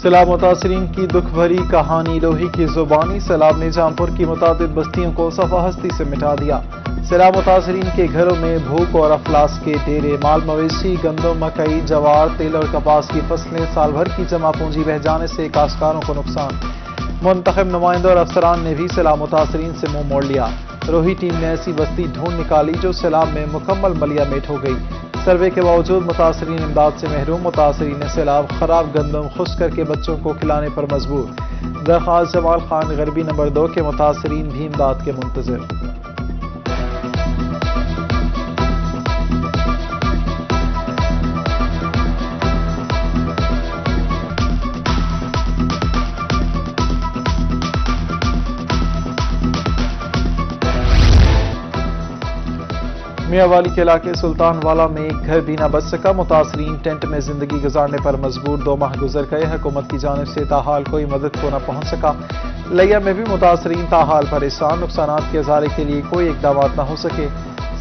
سیلاب متاثرین کی دکھ بھری کہانی لوہی کی زبانی. سیلاب نے جامپور کی متعدد بستیوں کو صفحہ ہستی سے مٹا دیا. سیلاب متاثرین کے گھروں میں بھوک اور افلاس کے ڈیرے. مال مویشی، گندم، مکئی، جوار، تیل اور کپاس کی فصلیں سال بھر کی جمع پونجی بہہ جانے سے کاشتکاروں کو نقصان. منتخب نمائندوں اور افسران نے بھی سیلاب متاثرین سے منہ موڑ لیا. روہی ٹیم نے ایسی بستی ڈھونڈ نکالی جو سیلاب میں مکمل ملیا میٹ ہو گئی. سروے کے باوجود متاثرین امداد سے محروم. متاثرین سیلاب خراب گندم خشک کر کے بچوں کو کھلانے پر مجبور. درخواست جمال خان غربی نمبر 2 کے متاثرین بھی امداد کے منتظر. میاں والی کے علاقے سلطان والا میں ایک گھر بھی نہ بچ سکا. متاثرین ٹینٹ میں زندگی گزارنے پر مجبور. 2 ماہ گزر گئے. حکومت کی جانب سے تاحال کوئی مدد کو نہ پہنچ سکا. لیا میں بھی متاثرین تاحال پریشان. نقصانات کے ازالے کے لیے کوئی اقدامات نہ ہو سکے.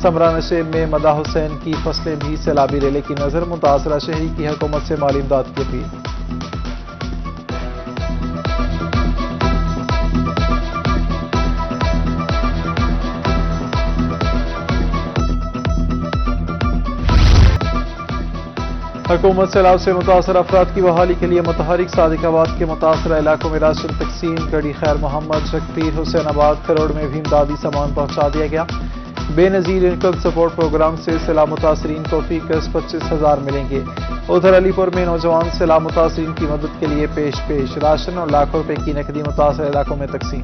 سمرا نشیب میں مدح حسین کی فصلیں بھی سیلابی ریلے کی نظر. متاثرہ شہری کی حکومت سے مالی امداد کی اپیل. حکومت سیلاب سے متاثر افراد کی بحالی کے لیے متحرک. صادق آباد کے متاثرہ علاقوں میں راشن تقسیم. گڑھی خیر محمد، شکپیر، حسین آباد، کروڑ میں بھی امدادی سامان پہنچا دیا گیا. بے نظیر انکم سپورٹ پروگرام سے سیلاب متاثرین کو فی کس 25,000 ملیں گے. ادھر علی پور میں نوجوان سیلاب متاثرین کی مدد کے لیے پیش. راشن اور لاکھوں روپے کی نقدی متاثرہ علاقوں میں تقسیم.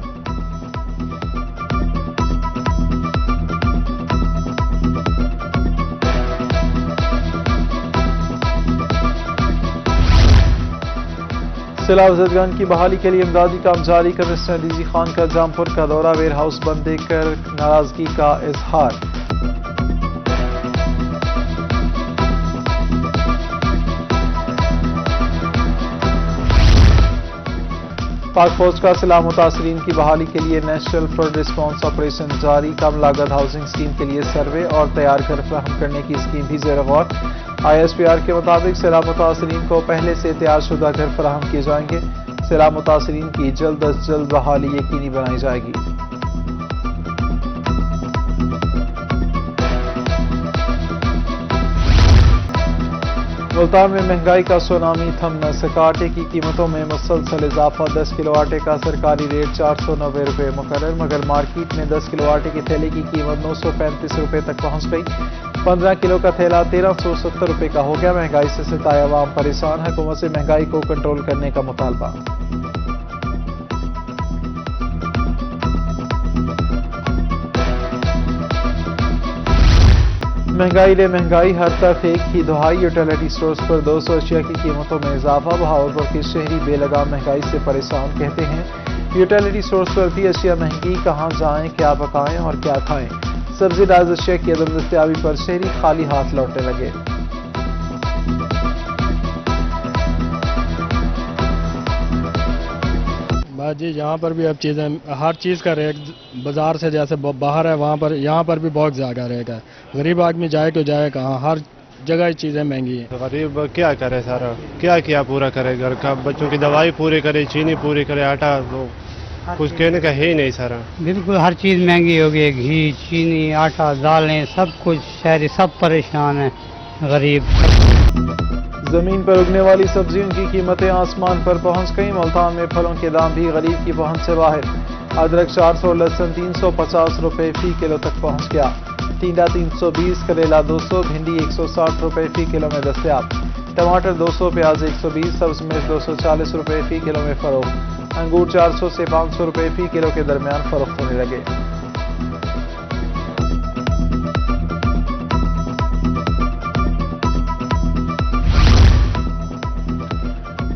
سیلاب زدگان کی بحالی کے لیے امدادی کام جاری. کمشنر ڈی جی خان کا جامپور کا دورہ. ویئر ہاؤس بند دیکھ کر ناراضگی کا اظہار. پاک فوج کا سیلاب متاثرین کی بحالی کے لیے نیشنل فلڈ ریسپانس آپریشن جاری. کم لاگت ہاؤسنگ اسکیم کے لیے سروے اور تیار گھر فراہم کرنے کی اسکیم بھی زیر غور. آئی ایس پی آر کے مطابق سیلاب متاثرین کو پہلے سے تیار شدہ گھر فراہم کیے جائیں گے. سیلاب متاثرین کی جلد از جلد بحالی یقینی بنائی جائے گی. ملتان میں مہنگائی کا سونامی تھم نہ سکا. آٹے کی قیمتوں میں مسلسل اضافہ. 10 کلو آٹے کا سرکاری ریٹ 490 روپے مقرر، مگر مارکیٹ میں 10 کلو آٹے کے تھیلے کی قیمت 935 روپے تک پہنچ گئی. 15 کلو کا تھیلا 1370 روپے کا ہو گیا. مہنگائی سے ستائے عوام پریشان. حکومت سے مہنگائی کو کنٹرول کرنے کا مطالبہ. مہنگائی لے مہنگائی، ہر طرف ایک ہی دہائی. یوٹیلیٹی سٹورز پر 200 اشیاء کی قیمتوں میں اضافہ. بہاولپور کے شہری بے لگام مہنگائی سے پریشان. کہتے ہیں یوٹیلیٹی سٹورز پر بھی اشیاء مہنگی. کہاں جائیں، کیا پکائیں اور کیا کھائیں. سبزی ڈائز اشیاء کی عدم دستیابی پر شہری خالی ہاتھ لوٹنے لگے. جی یہاں پر بھی اب چیزیں، ہر چیز کا ریٹ بازار سے جیسے باہر ہے وہاں پر، یہاں پر بھی بہت زیادہ ریٹ ہے. غریب آدمی جائے تو جائے کہاں، ہر جگہ چیزیں مہنگی ہیں. غریب کیا کرے، سارا کیا پورا کرے. گھر کا بچوں کی دوائی پوری کرے، چینی پوری کرے، آٹا کچھ کہنے کا ہے ہی نہیں. سارا بالکل ہر چیز مہنگی ہو گئی. گھی، چینی، آٹا، دالیں، سب کچھ. شہری سب پریشان ہیں. غریب زمین پر اگنے والی سبزیوں کی قیمتیں آسمان پر پہنچ گئیں. ملتان میں پھلوں کے دام بھی غریب کی پہنچ سے باہر. ادرک 400، لہسن 350 روپے فی کلو تک پہنچ گیا. ٹینڈا 320، کریلا 200، بھنڈی 160 روپے فی کلو میں دستیاب. ٹماٹر 200، پیاز 120، سبز مرچ 240 روپے فی کلو میں فروخت. انگور 400 سے 500 روپے فی کلو کے درمیان فروخت ہونے لگے.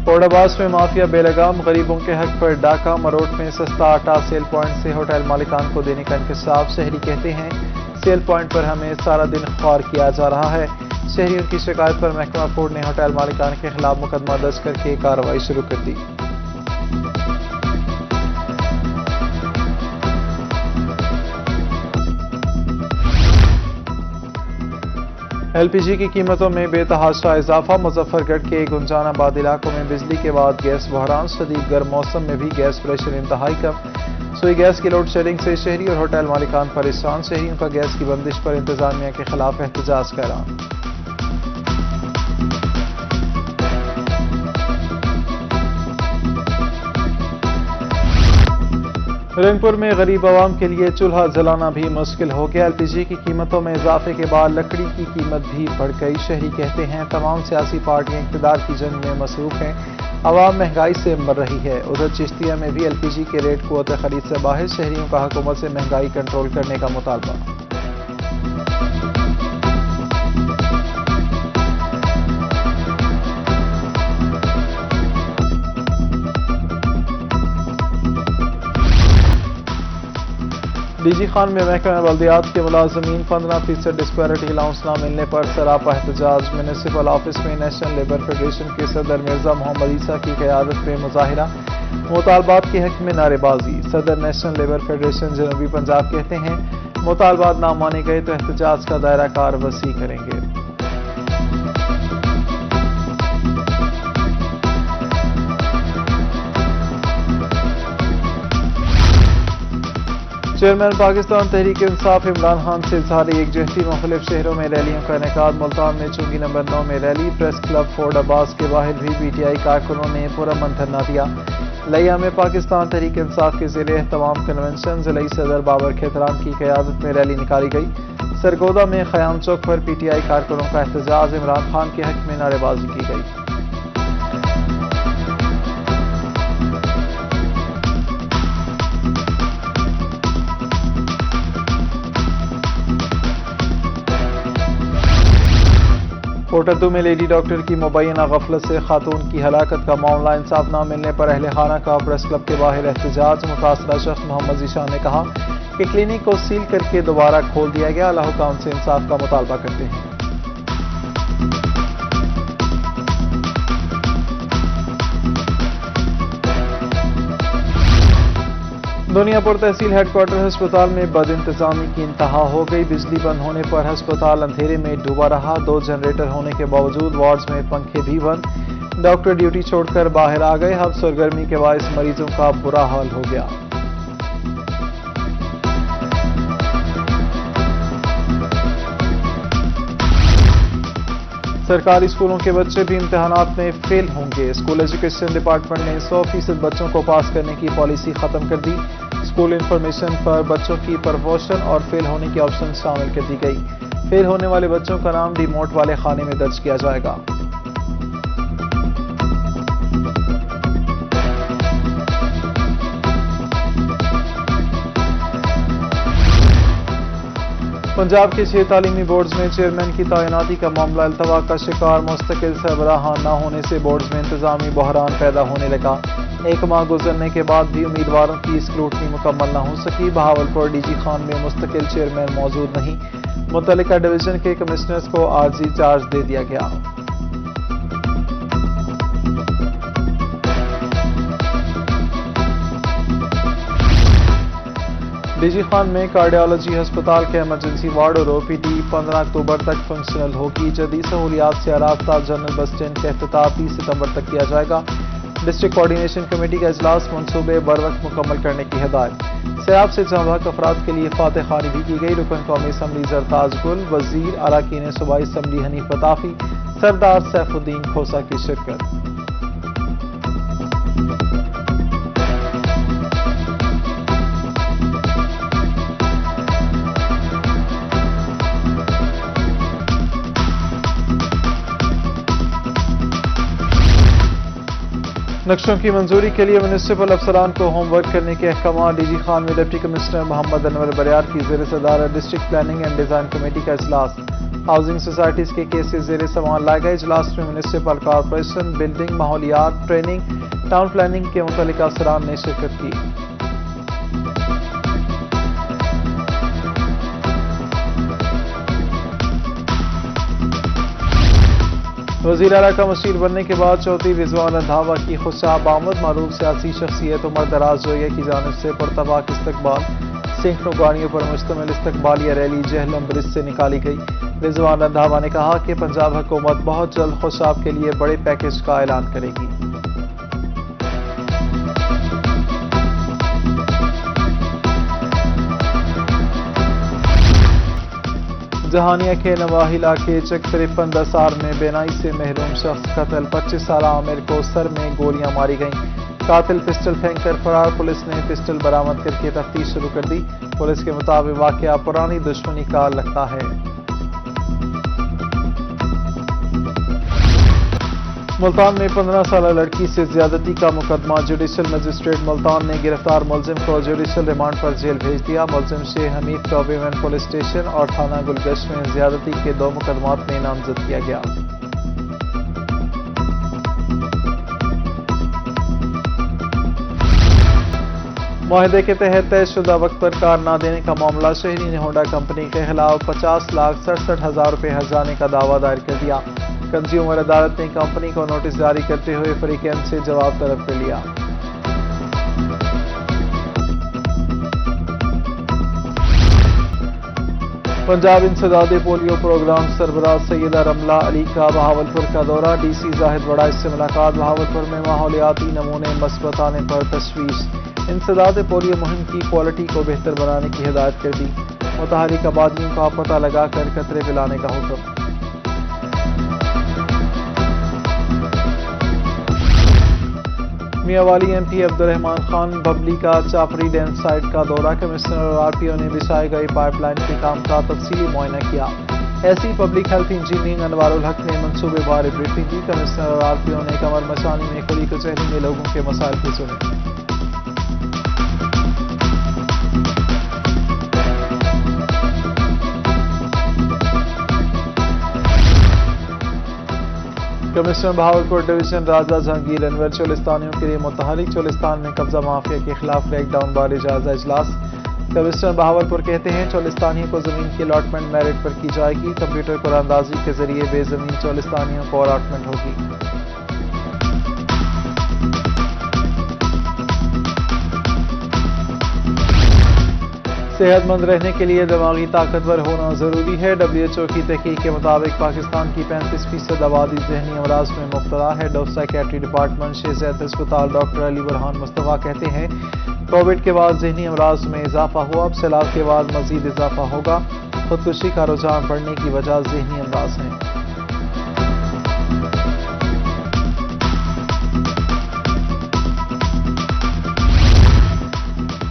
پورڈ عباس میں مافیا بے لگام. غریبوں کے حق پر ڈاکہ. مروٹ میں سستا آٹا سیل پوائنٹ سے ہوٹل مالکان کو دینے کا انکشاف. شہری کہتے ہیں سیل پوائنٹ پر ہمیں سارا دن خوار کیا جا رہا ہے. شہریوں کی شکایت پر محکمہ فوڈ نے ہوٹل مالکان کے خلاف مقدمہ درج کر کے کارروائی شروع کر دی. ایل پی جی کی قیمتوں میں بے تحاشا اضافہ، مظفر گڑھ کے گنجان آباد علاقوں میں بجلی کے بعد گیس بحران، شدید گرم موسم میں بھی گیس پریشر انتہائی کم، سوئی گیس کی لوڈ شیڈنگ سے شہری اور ہوٹل مالکان پریشان، شہریوں کا گیس کی بندش پر انتظامیہ کے خلاف احتجاج کا اعلان۔ رنگپور میں غریب عوام کے لیے چولہا جلانا بھی مشکل ہو گیا، ایل پی جی کی قیمتوں میں اضافے کے بعد لکڑی کی قیمت بھی بڑھ گئی، شہری کہتے ہیں تمام سیاسی پارٹیاں اقتدار کی جنگ میں مصروف ہیں، عوام مہنگائی سے مر رہی ہے۔ ادھر چشتیہ میں بھی ایل پی جی کے ریٹ قوت خرید سے باہر، شہریوں کا حکومت سے مہنگائی کنٹرول کرنے کا مطالبہ۔ ڈی جی خان میں محکمہ بلدیات کے ملازمین 15% ڈسپیرٹی الاؤنس نہ ملنے پر سراپا احتجاج، میونسپل آفس میں نیشنل لیبر فیڈریشن کے صدر مرزا محمد عیسیٰ کی قیادت میں مظاہرہ، مطالبات کے حق میں نعرے بازی۔ صدر نیشنل لیبر فیڈریشن جنوبی پنجاب کہتے ہیں مطالبات نہ مانے گئے تو احتجاج کا دائرہ کار وسیع کریں گے۔ چیئرمین پاکستان تحریک انصاف عمران خان سے اظہار یکجہتی، مختلف شہروں میں ریلیوں کا انعقاد، ملتان میں چونگی نمبر 9 میں ریلی، پریس کلب فورٹ عباس کے باہر بھی پی ٹی آئی کارکنوں نے پرامن دھرنا دیا۔ لیا میں پاکستان تحریک انصاف کے زیر اہتمام کنونشن، ضلعی صدر بابر کھیتران کی قیادت میں ریلی نکالی گئی۔ سرگودا میں خیام چوک پر پی ٹی آئی کارکنوں کا احتجاج، عمران خان کے حق میں نعرے بازی کی گئی۔ کوٹدو میں لیڈی ڈاکٹر کی مبینہ غفلت سے خاتون کی ہلاکت کا معاملہ، انصاف نہ ملنے پر اہل خانہ کا پریس کلب کے باہر احتجاج، متاثرہ شخص محمد ذیشان نے کہا کہ کلینک کو سیل کر کے دوبارہ کھول دیا گیا، اللہ حکام سے انصاف کا مطالبہ کرتے ہیں۔ دنیا پور تحصیل ہیڈ کوارٹر ہسپتال میں بد انتظامی کی انتہا ہو گئی، بجلی بند ہونے پر ہسپتال اندھیرے میں ڈوبا رہا، 2 جنریٹر ہونے کے باوجود وارڈز میں پنکھے بھی بند، ڈاکٹر ڈیوٹی چھوڑ کر باہر آ گئے، حبس اور گرمی کے باعث مریضوں کا برا حال ہو گیا۔ سرکاری اسکولوں کے بچے بھی امتحانات میں فیل ہوں گے، اسکول ایجوکیشن ڈپارٹمنٹ نے 100% بچوں کو پاس کرنے کی پالیسی ختم کر دی، اسکول انفارمیشن پر بچوں کی پروموشن اور فیل ہونے کی آپشن شامل کر دی گئی، فیل ہونے والے بچوں کا نام ڈی موٹ والے خانے میں درج کیا جائے گا۔ پنجاب کے 6 تعلیمی بورڈز میں چیئرمین کی تعیناتی کا معاملہ التوا کا شکار، مستقل سربراہان نہ ہونے سے بورڈز میں انتظامی بحران پیدا ہونے لگا، 1 ماہ گزرنے کے بعد بھی امیدواروں کی اسکروٹنی مکمل نہ ہو سکی، بہاولپور ڈی جی خان میں مستقل چیئرمین موجود نہیں، متعلقہ ڈویژن کے کمشنرز کو عارضی چارج دے دیا گیا۔ ڈی جی خان میں کارڈیالوجی ہسپتال کے ایمرجنسی وارڈ اور او پی ڈی 15 اکتوبر تک فنکشنل ہوگی، جدید سہولیات سے آراستہ جنرل بس اسٹینڈ کا افتتاح 30 ستمبر تک کیا جائے گا، ڈسٹرکٹ کوارڈینیشن کمیٹی کا اجلاس، منصوبے بروقت مکمل کرنے کی ہدایت، سیلاب سے جاں بحق افراد کے لیے فاتح خوانی بھی کی گئی، رکن قومی اسمبلی زرتاج گل، وزیر اراکین صوبائی اسمبلی حنیف بطافی، سردار سیف الدین کھوسا کی شرکت۔ نقشوں کی منظوری کے لیے میونسپل افسران کو ہوم ورک کرنے کے احکامات، ڈی جی خان میں ڈپٹی کمشنر محمد انور بریار کی زیر صدارت district planning and design committee کا اجلاس، ہاؤسنگ سوسائٹیز کے کیسز زیر سماعت لائے گئے، اجلاس میں میونسپل کارپوریشن، بلڈنگ، ماحولیات، ٹریننگ، ٹاؤن پلاننگ کے متعلقہ افسران نے شرکت کی۔ وزیر اعلیٰ کا مشیر بننے کے بعد چودھری رضوان رندھاوا کی خوشاب آمد، معروف سیاسی شخصیت عمر دراز جویہ کی جانب سے پرتپاک استقبال، سینکڑوں گاڑیوں پر مشتمل استقبالیہ ریلی جہلم برج سے نکالی گئی، رضوان رندھاوا نے کہا کہ پنجاب حکومت بہت جلد خوشاب کے لیے بڑے پیکج کا اعلان کرے گی۔ جہانیہ کے نواحی علاقے چک 53 دسار میں بینائی سے محروم شخص قتل، 25 سالہ عامر کو سر میں گولیاں ماری گئیں، قاتل پسٹل پھینک کر فرار، پولیس نے پسٹل برآمد کر کے تفتیش شروع کر دی۔ پولیس کے مطابق واقعہ پرانی دشمنی کا لگتا ہے۔ ملتان میں 15 سالہ لڑکی سے زیادتی کا مقدمہ، جوڈیشل مجسٹریٹ ملتان نے گرفتار ملزم کو جوڈیشل ریمانڈ پر جیل بھیج دیا۔ ملزم شیخ حمید کو ویمن پولیس اسٹیشن اور تھانہ گلگشت میں زیادتی کے 2 مقدمات میں نامزد کیا گیا۔ معاہدے کے تحت طے شدہ وقت پر کار نہ دینے کا معاملہ، شہری نے ہونڈا کمپنی کے خلاف 50,67,000 روپے ہرجانے کا دعویٰ دائر کر دیا۔ کنزیومر عدالت نے کمپنی کو نوٹس جاری کرتے ہوئے فریقین سے جواب طلب کر لیا۔ پنجاب انسداد پولیو پروگرام سربراہ سیدہ رملہ علی کا بہاولپور کا دورہ، ڈی سی زاہد وڑائچ سے ملاقات، بہاولپور میں ماحولیاتی نمونے مثبت آنے پر تشویش، انسداد پولیو مہم کی کوالٹی کو بہتر بنانے کی ہدایت کر دی، متحرک آبادیوں کا پتہ لگا کر قطرے پلانے کا حکم۔ میاں والی ایم پی عبدالرحمان خان ببلی کا چاپری ڈیم سائٹ کا دورہ، کمشنر اور آر پی او نے بچھائی گئی پائپ لائن کے کام کا تفصیلی معائنہ کیا۔ ایسی پبلک ہیلتھ انجینئرنگ انوار الحق نے منصوبے بارے بریفنگ کی، کمشنر اور آر پی او نے کمر مشانی میں کھلی کچہری میں لوگوں کے مسائل بھی سنے۔ کمشنر بہاولپور ڈویژن راجہ جہانگیر انور چولستانیوں کے لیے متحرک، چولستان میں قبضہ مافیا کے خلاف کریک ڈاؤن بارے جائزہ اجلاس، کمشنر بہاولپور کہتے ہیں چولستانیوں کو زمین کی الاٹمنٹ میرٹ پر کی جائے گی، کمپیوٹر قرآن اندازی کے ذریعے بے زمین چولستانیوں کو الاٹمنٹ ہوگی۔ صحت مند رہنے کے لیے دماغی طاقتور ہونا ضروری ہے، WHO کی تحقیق کے مطابق پاکستان کی 35% آبادی ذہنی امراض میں مبتلا ہے۔ Head of psychiatry department Sheikh Zayed ہسپتال ڈاکٹر علی برہان مصطفیٰ کہتے ہیں کووڈ کے بعد ذہنی امراض میں اضافہ ہوا، اب سیلاب کے بعد مزید اضافہ ہوگا، خودکشی کا رجحان بڑھنے کی وجہ ذہنی امراض ہیں۔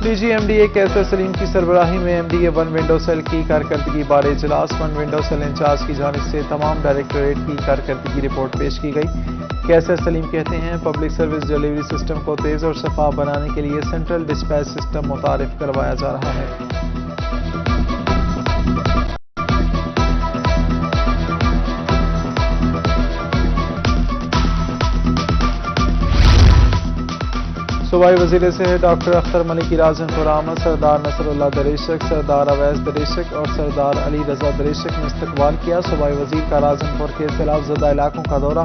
ڈی جی ایم ڈی اے کیسر سلیم کی سربراہی میں ایم ڈی اے 1 ونڈو سیل کی کارکردگی بارے اجلاس، 1 ونڈو سیل انچارج کی جانب سے تمام ڈائریکٹوریٹ کی کارکردگی رپورٹ پیش کی گئی۔ کیسر سلیم کہتے ہیں پبلک سروس ڈیلیوری سسٹم کو تیز اور شفاف بنانے کے لیے سینٹرل ڈسپیچ سسٹم متعارف کروایا جا رہا ہے۔ صوبائی وزیر صحت ڈاکٹر اختر ملک کی راجن پور آمد، سردار نصر اللہ دریشک، سردار اویس دریشک اور سردار علی رضا دریشک نے استقبال کیا۔ صوبائی وزیر کا راجن پور کے سیلاب زدہ علاقوں کا دورہ،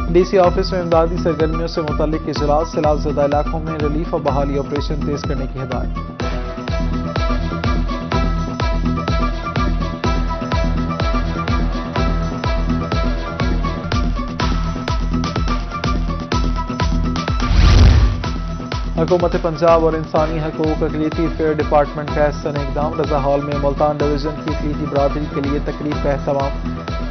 ڈی سی آفس میں امدادی سرگرمیوں سے متعلق اجلاس، سیلاب زدہ علاقوں میں ریلیف اور بحالی آپریشن تیز کرنے کی ہدایت۔ حکومت پنجاب اور انسانی حقوق اقلیتی افیئر ڈپارٹمنٹ کا احسن اقدام، رضا ہال میں ملتان ڈویژن کی اقلیتی برادری کے لیے تقریب کا اہتمام،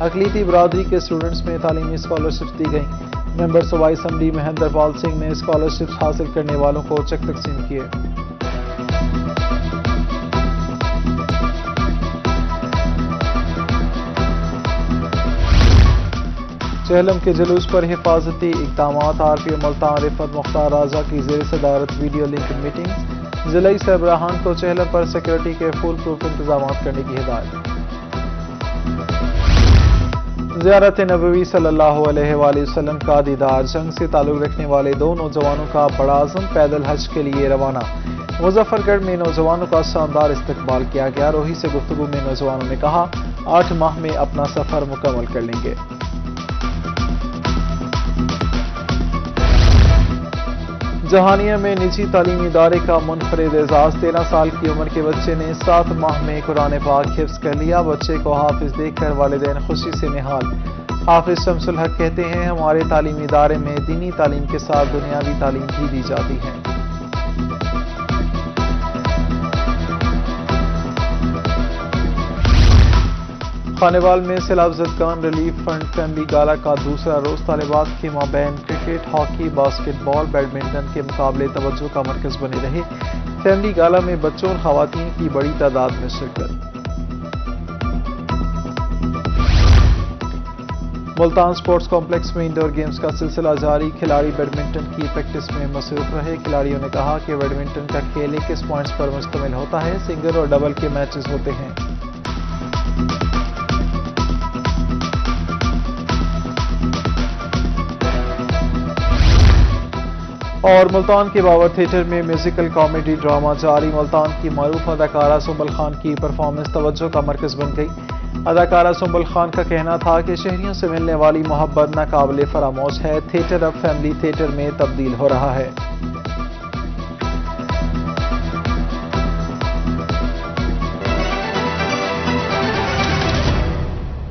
اقلیتی برادری کے اسٹوڈنٹس میں تعلیمی اسکالرشپس دی گئیں، ممبر صوبائی اسمبلی مہندر پال سنگھ نے اسکالرشپس حاصل کرنے والوں کو چیک تقسیم کیے۔ چہلم کے جلوس پر حفاظتی اقدامات، آر پی او ملتان رفعت مختار راجہ کی زیر صدارت ویڈیو لنک میٹنگ، ضلعی سربراہان کو چہلم پر سیکورٹی کے فول پروف انتظامات کرنے کی ہدایت۔ زیارت نبوی صلی اللہ علیہ وآلہ وسلم کا دیدار، جنگ سے تعلق رکھنے والے 2 نوجوانوں کا بڑاعظم پیدل حج کے لیے روانہ، مظفر گڑھ میں نوجوانوں کا شاندار استقبال کیا گیا، روہی سے گفتگو میں نوجوانوں نے کہا 8 ماہ میں اپنا سفر مکمل کر لیں گے۔ جہانیہ میں نجی تعلیمی ادارے کا منفرد اعزاز، 13 سال کی عمر کے بچے نے 7 ماہ میں قرآن پاک حفظ کر لیا، بچے کو حافظ دیکھ کر والدین خوشی سے نہال۔ حافظ شمس الحق کہتے ہیں ہمارے تعلیمی ادارے میں دینی تعلیم کے ساتھ دنیاوی تعلیم بھی دی جاتی ہے۔ خانیوال میں سیلاب زدگان ریلیف فنڈ فیملی گالا کا دوسرا روز طالبات کے مابین کرکٹ، ہاکی، باسکٹ بال، بیڈمنٹن کے مقابلے توجہ کا مرکز بنے رہے۔ فیملی گالا میں بچوں اور خواتین کی بڑی تعداد میں شرکت۔ ملتان سپورٹس کمپلیکس میں انڈور گیمز کا سلسلہ جاری، کھلاڑی بیڈمنٹن کی پریکٹس میں مصروف رہے۔ کھلاڑیوں نے کہا کہ بیڈمنٹن کا کھیل 21 پوائنٹس پر مشتمل ہوتا ہے، سنگل اور ڈبل کے میچز ہوتے ہیں۔ اور ملتان کے باور تھیٹر میں میوزیکل کامیڈی ڈرامہ جاری، ملتان کی معروف اداکارہ سنبل خان کی پرفارمنس توجہ کا مرکز بن گئی۔ اداکارہ سنبل خان کا کہنا تھا کہ شہریوں سے ملنے والی محبت ناقابل فراموش ہے، تھیٹر اب فیملی تھیٹر میں تبدیل ہو رہا ہے۔